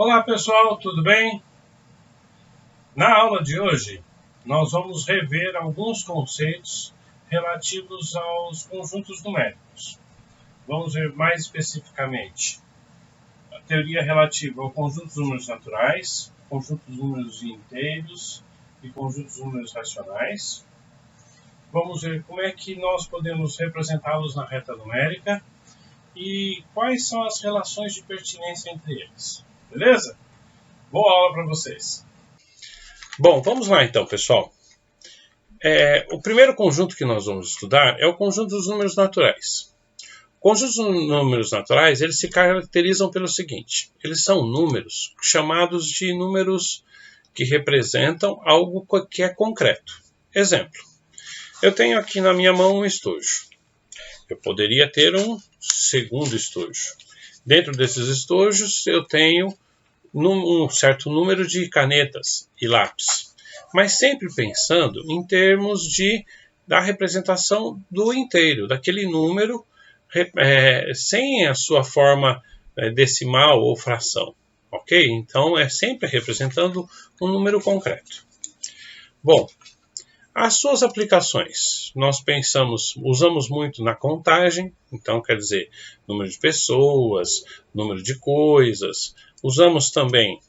Olá pessoal, tudo bem? Na aula de hoje, nós vamos rever alguns conceitos relativos aos conjuntos numéricos. Vamos ver mais especificamente a teoria relativa ao conjunto dos números naturais, conjunto dos números inteiros e conjunto dos números racionais. Vamos ver como é que nós podemos representá-los na reta numérica e quais são as relações de pertinência entre eles. Beleza? Boa aula para vocês! Bom, vamos lá então, pessoal. O primeiro conjunto que nós vamos estudar é o conjunto dos números naturais. Conjuntos dos números naturais, eles se caracterizam pelo seguinte: eles são números chamados de números que representam algo que é concreto. Exemplo, eu tenho aqui na minha mão um estojo. Eu poderia ter um segundo estojo. Dentro desses estojos eu tenho um certo número de canetas e lápis, mas sempre pensando em termos da representação do inteiro, daquele número sem a sua forma decimal ou fração, ok? Então é sempre representando um número concreto. Bom, as suas aplicações, nós usamos muito na contagem, então quer dizer, número de pessoas, número de coisas. Usamos também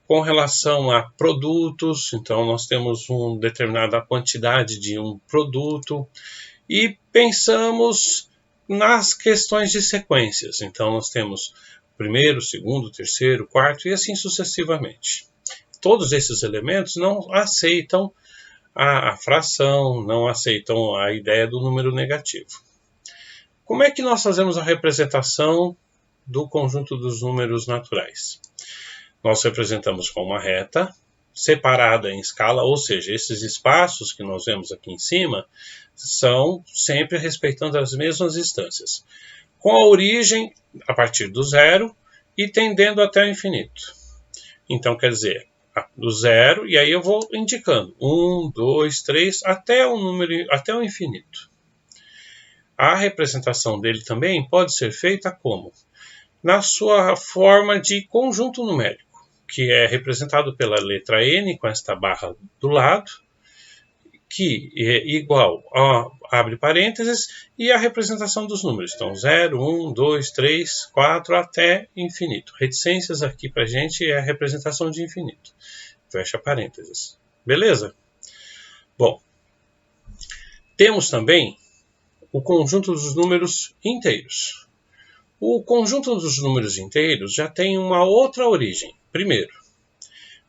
com relação a produtos, então nós temos uma determinada quantidade de um produto, e pensamos nas questões de sequências, então nós temos primeiro, segundo, terceiro, quarto e assim sucessivamente. Todos esses elementos não aceitam a fração, não aceitam a ideia do número negativo. Como é que nós fazemos a representação do conjunto dos números naturais? Nós representamos com uma reta separada em escala, ou seja, esses espaços que nós vemos aqui em cima são sempre respeitando as mesmas distâncias, com a origem a partir do zero e tendendo até o infinito. Então, quer dizer, do zero, e aí eu vou indicando 1, 2, 3, até o infinito. A representação dele também pode ser feita como? Na sua forma de conjunto numérico, que é representado pela letra N com esta barra do lado, que é igual a, abre parênteses, e a representação dos números. Então, 0, 1, 2, 3, 4, até infinito. Reticências aqui para a gente é a representação de infinito. Fecha parênteses. Beleza? Bom, temos também o conjunto dos números inteiros. O conjunto dos números inteiros já tem uma outra origem. Primeiro,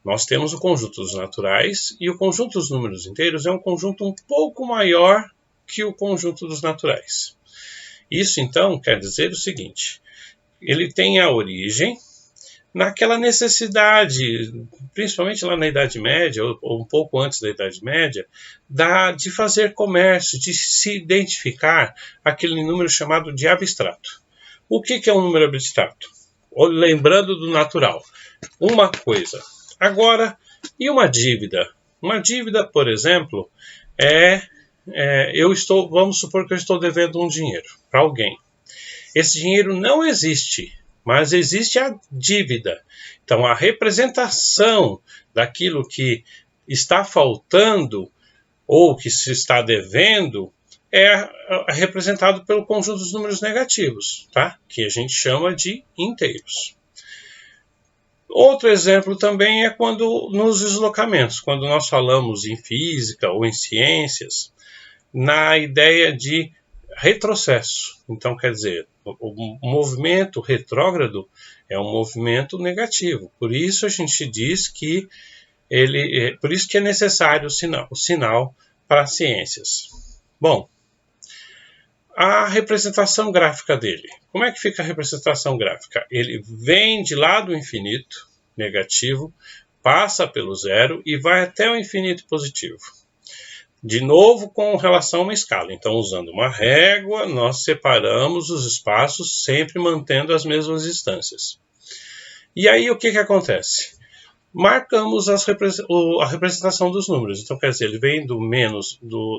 nós temos o conjunto dos naturais, e o conjunto dos números inteiros é um conjunto um pouco maior que o conjunto dos naturais. Isso, então, quer dizer o seguinte: ele tem a origem naquela necessidade, principalmente lá na Idade Média, ou um pouco antes da Idade Média, de fazer comércio, de se identificar aquele número chamado de abstrato. O que é um número abstrato? Lembrando do natural, uma coisa. Agora, e uma dívida? Uma dívida, por exemplo, vamos supor que eu estou devendo um dinheiro para alguém. Esse dinheiro não existe, mas existe a dívida. Então, a representação daquilo que está faltando ou que se está devendo é representado pelo conjunto dos números negativos, tá? Que a gente chama de inteiros. Outro exemplo também é nos deslocamentos, quando nós falamos em física ou em ciências, na ideia de retrocesso. Então, quer dizer, o movimento retrógrado é um movimento negativo. Por isso a gente diz que por isso que é necessário o sinal para as ciências. Bom, a representação gráfica dele. Como é que fica a representação gráfica? Ele vem de lá do infinito negativo, passa pelo zero e vai até o infinito positivo. De novo, com relação a uma escala. Então, usando uma régua, nós separamos os espaços, sempre mantendo as mesmas distâncias. E aí, o que acontece? Marcamos a representação dos números. Então, quer dizer, ele vem do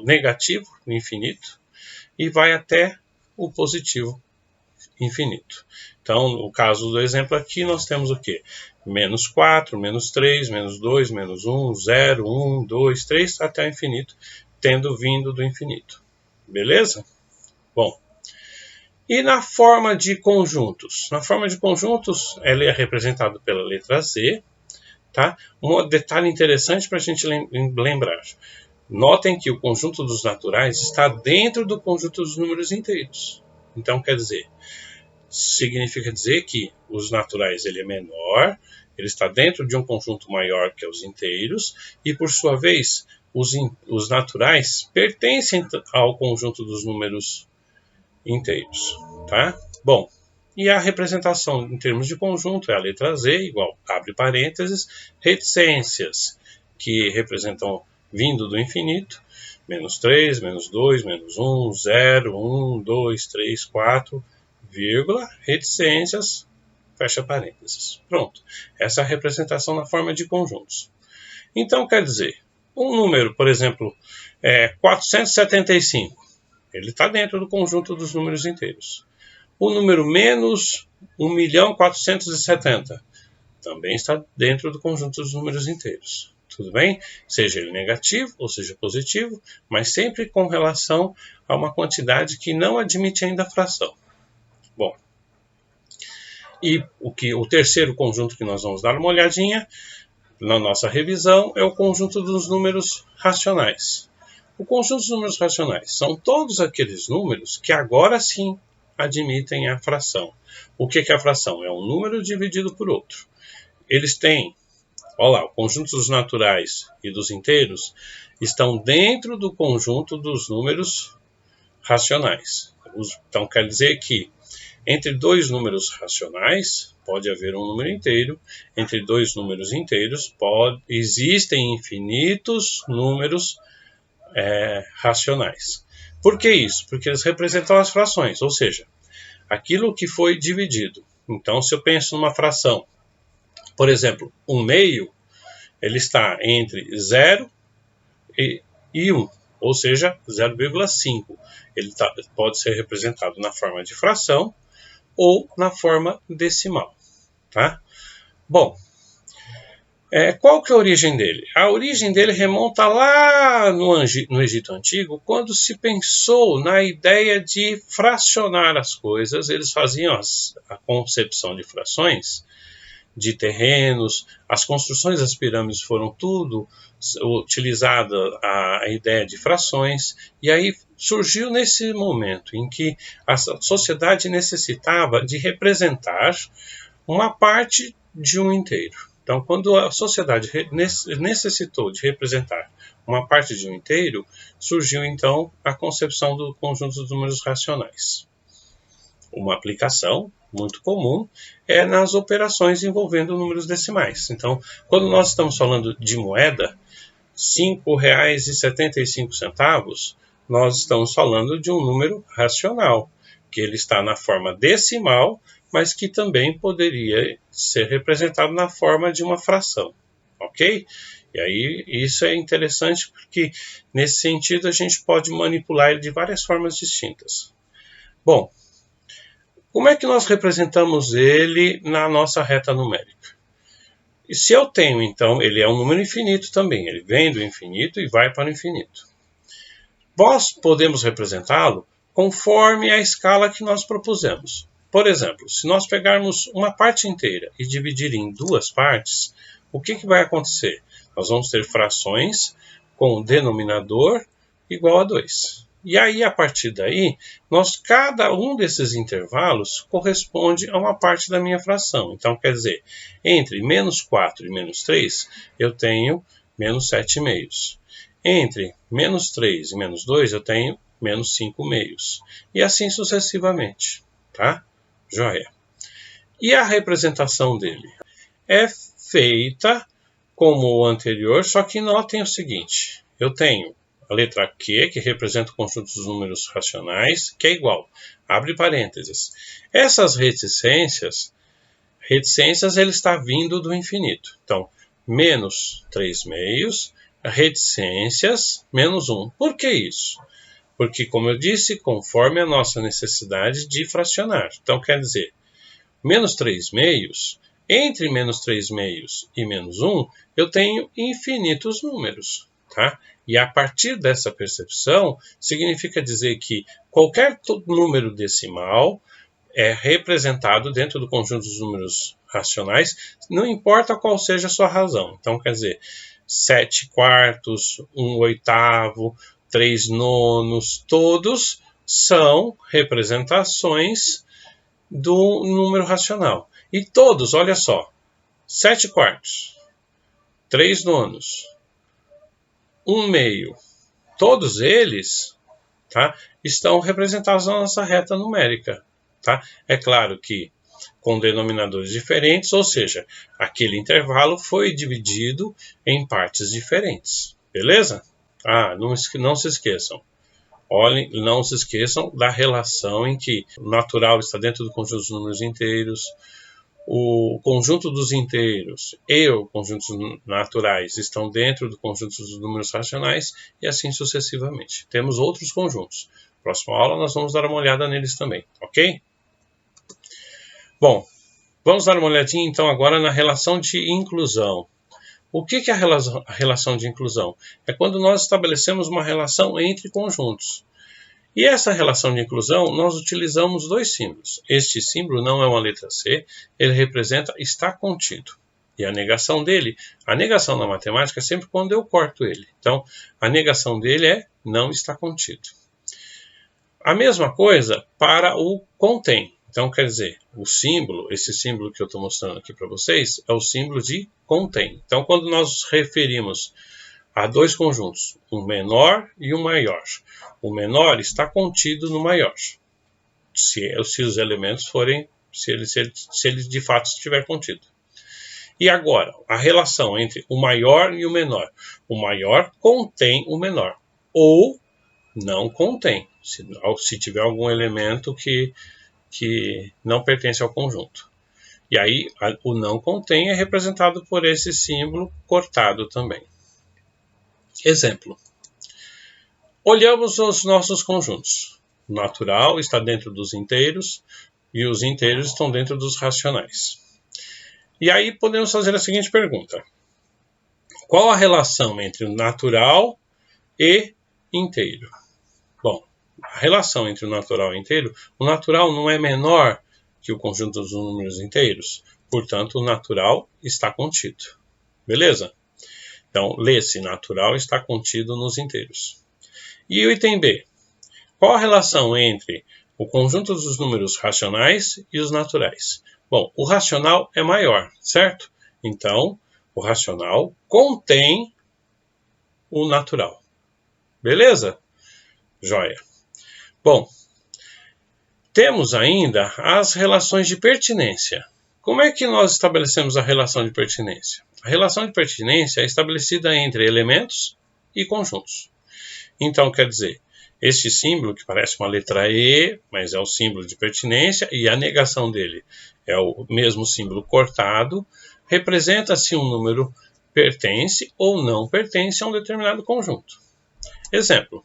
negativo, infinito, e vai até o positivo, infinito. Então, no caso do exemplo aqui, nós temos o quê? Menos 4, menos 3, menos 2, menos 1, 0, 1, 2, 3, até o infinito, tendo vindo do infinito. Beleza? Bom, e na forma de conjuntos? Na forma de conjuntos, ela é representada pela letra Z, tá? Um detalhe interessante para a gente lembrar. Notem que o conjunto dos naturais está dentro do conjunto dos números inteiros. Então, quer dizer, significa dizer que os naturais ele é menor, ele está dentro de um conjunto maior que os inteiros, e por sua vez, os naturais pertencem ao conjunto dos números inteiros, tá? Bom, e a representação em termos de conjunto é a letra Z, igual, abre parênteses, reticências, que representam vindo do infinito, menos 3, menos 2, menos 1, 0, 1, 2, 3, 4, vírgula, reticências, fecha parênteses. Pronto. Essa é a representação na forma de conjuntos. Então, quer dizer, um número, por exemplo, 475, ele está dentro do conjunto dos números inteiros. O número menos 1.470 também está dentro do conjunto dos números inteiros. Tudo bem? Seja ele negativo ou seja positivo, mas sempre com relação a uma quantidade que não admite ainda a fração. Bom, e o terceiro conjunto que nós vamos dar uma olhadinha na nossa revisão é o conjunto dos números racionais. O conjunto dos números racionais são todos aqueles números que agora sim admitem a fração. O que é a fração? É um número dividido por outro. Eles têm, olha lá, o conjunto dos naturais e dos inteiros estão dentro do conjunto dos números racionais. Então quer dizer que entre dois números racionais pode haver um número inteiro, entre dois números inteiros existem infinitos números racionais. Por que isso? Porque eles representam as frações, ou seja, aquilo que foi dividido. Então, se eu penso numa fração, por exemplo, 1/2, ele está entre 0 e 1, ou seja, 0,5. Ele pode ser representado na forma de fração ou na forma decimal. Tá? Bom, qual que é a origem dele? A origem dele remonta lá no Egito Antigo, quando se pensou na ideia de fracionar as coisas. Eles faziam a concepção de frações de terrenos, as construções das pirâmides foram tudo utilizada a ideia de frações, e aí surgiu nesse momento em que a sociedade necessitava de representar uma parte de um inteiro. Então, quando a sociedade necessitou de representar uma parte de um inteiro, surgiu então a concepção do conjunto dos números racionais. Uma aplicação muito comum é nas operações envolvendo números decimais. Então, quando nós estamos falando de moeda, R$ 5,75, nós estamos falando de um número racional, que ele está na forma decimal, mas que também poderia ser representado na forma de uma fração, ok? E aí isso é interessante porque, nesse sentido, a gente pode manipular ele de várias formas distintas. Bom, como é que nós representamos ele na nossa reta numérica? E se eu tenho, então, ele é um número infinito também, ele vem do infinito e vai para o infinito. Nós podemos representá-lo conforme a escala que nós propusemos. Por exemplo, se nós pegarmos uma parte inteira e dividir em duas partes, o que vai acontecer? Nós vamos ter frações com denominador igual a 2. E aí, a partir daí, cada um desses intervalos corresponde a uma parte da minha fração. Então, quer dizer, entre menos 4 e menos 3, eu tenho menos 7/2. Entre menos 3 e menos 2, eu tenho menos 5/2. E assim sucessivamente, tá? Joia. E a representação dele é feita como o anterior, só que notem o seguinte. Eu tenho a letra Q, que representa o conjunto dos números racionais, que é igual, abre parênteses. Essas reticências ele está vindo do infinito. Então, menos 3/2, reticências, menos 1. Por que isso? Porque, como eu disse, conforme a nossa necessidade de fracionar. Então, quer dizer, menos 3 meios, entre menos 3 meios e menos 1, eu tenho infinitos números, tá? E a partir dessa percepção, significa dizer que qualquer número decimal é representado dentro do conjunto dos números racionais, não importa qual seja a sua razão. Então, quer dizer, 7 quartos, 1 oitavo, 3 nonos, todos são representações do número racional. E todos, olha só, 7 quartos, 3 nonos, 1 meio, todos eles, tá, estão representados na nossa reta numérica. Tá? É claro que com denominadores diferentes, ou seja, aquele intervalo foi dividido em partes diferentes. Beleza? Não se esqueçam. Olhem, não se esqueçam da relação em que o natural está dentro do conjunto dos números inteiros, o conjunto dos inteiros e o conjunto dos naturais estão dentro do conjunto dos números racionais e assim sucessivamente. Temos outros conjuntos. Próxima aula nós vamos dar uma olhada neles também, ok? Bom, vamos dar uma olhadinha então agora na relação de inclusão. O que é a relação de inclusão? É quando nós estabelecemos uma relação entre conjuntos. E essa relação de inclusão, nós utilizamos dois símbolos. Este símbolo não é uma letra C, ele representa está contido. E a negação dele, a negação na matemática é sempre quando eu corto ele. Então, a negação dele é não está contido. A mesma coisa para o contém. Então, quer dizer, o símbolo, esse símbolo que eu estou mostrando aqui para vocês, é o símbolo de contém. Então, quando nós nos referimos a dois conjuntos, um menor e um maior, o menor está contido no maior, se os elementos forem, se ele de fato estiver contido. E agora, a relação entre o maior e o menor. O maior contém o menor, ou não contém, se tiver algum elemento que não pertence ao conjunto. E aí, o não contém é representado por esse símbolo cortado também. Exemplo. Olhamos os nossos conjuntos. O natural está dentro dos inteiros e os inteiros estão dentro dos racionais. E aí podemos fazer a seguinte pergunta. Qual a relação entre o natural e inteiro? Bom, a relação entre o natural e inteiro, o natural não é menor que o conjunto dos números inteiros, portanto o natural está contido. Beleza? Então, lê-se natural está contido nos inteiros. E o item B. Qual a relação entre o conjunto dos números racionais e os naturais? Bom, o racional é maior, certo? Então, o racional contém o natural. Beleza? Joia. Bom, temos ainda as relações de pertinência. Como é que nós estabelecemos a relação de pertinência? A relação de pertinência é estabelecida entre elementos e conjuntos. Então, quer dizer, este símbolo, que parece uma letra E, mas é o símbolo de pertinência, e a negação dele é o mesmo símbolo cortado, representa se um número pertence ou não pertence a um determinado conjunto. Exemplo.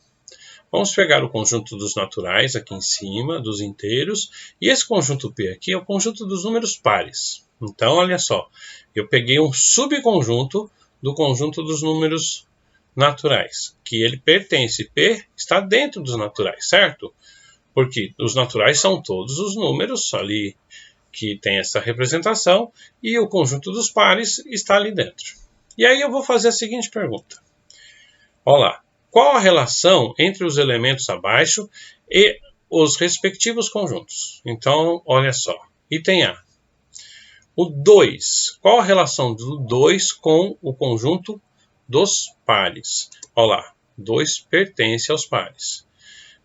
Vamos pegar o conjunto dos naturais aqui em cima, dos inteiros, e esse conjunto P aqui é o conjunto dos números pares. Então, olha só, eu peguei um subconjunto do conjunto dos números naturais, que ele pertence, P está dentro dos naturais, certo? Porque os naturais são todos os números ali que tem essa representação, e o conjunto dos pares está ali dentro. E aí eu vou fazer a seguinte pergunta. Olha lá. Qual a relação entre os elementos abaixo e os respectivos conjuntos? Então, olha só. Item A. O 2. Qual a relação do 2 com o conjunto dos pares? Olha lá. 2 pertence aos pares.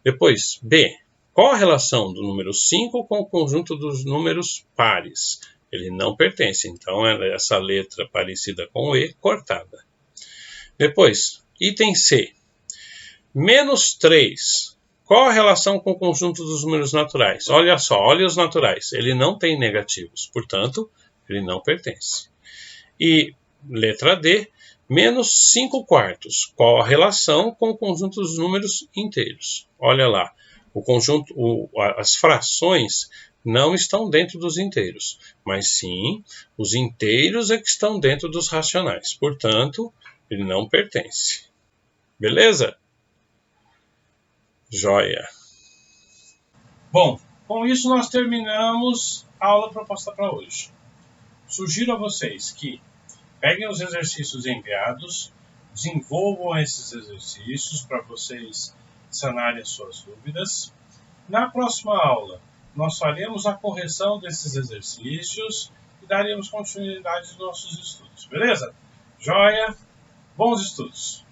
Depois, B. Qual a relação do número 5 com o conjunto dos números pares? Ele não pertence. Então, é essa letra parecida com o E cortada. Depois, item C. Menos 3. Qual a relação com o conjunto dos números naturais? Olha só, olha os naturais. Ele não tem negativos, portanto, ele não pertence. E letra D. Menos 5 quartos. Qual a relação com o conjunto dos números inteiros? Olha lá, o conjunto, as frações não estão dentro dos inteiros, mas sim os inteiros é que estão dentro dos racionais. Portanto, ele não pertence. Beleza? Joia! Bom, com isso nós terminamos a aula proposta para hoje. Sugiro a vocês que peguem os exercícios enviados, desenvolvam esses exercícios para vocês sanarem as suas dúvidas. Na próxima aula, nós faremos a correção desses exercícios e daremos continuidade aos nossos estudos, beleza? Joia? Bons estudos!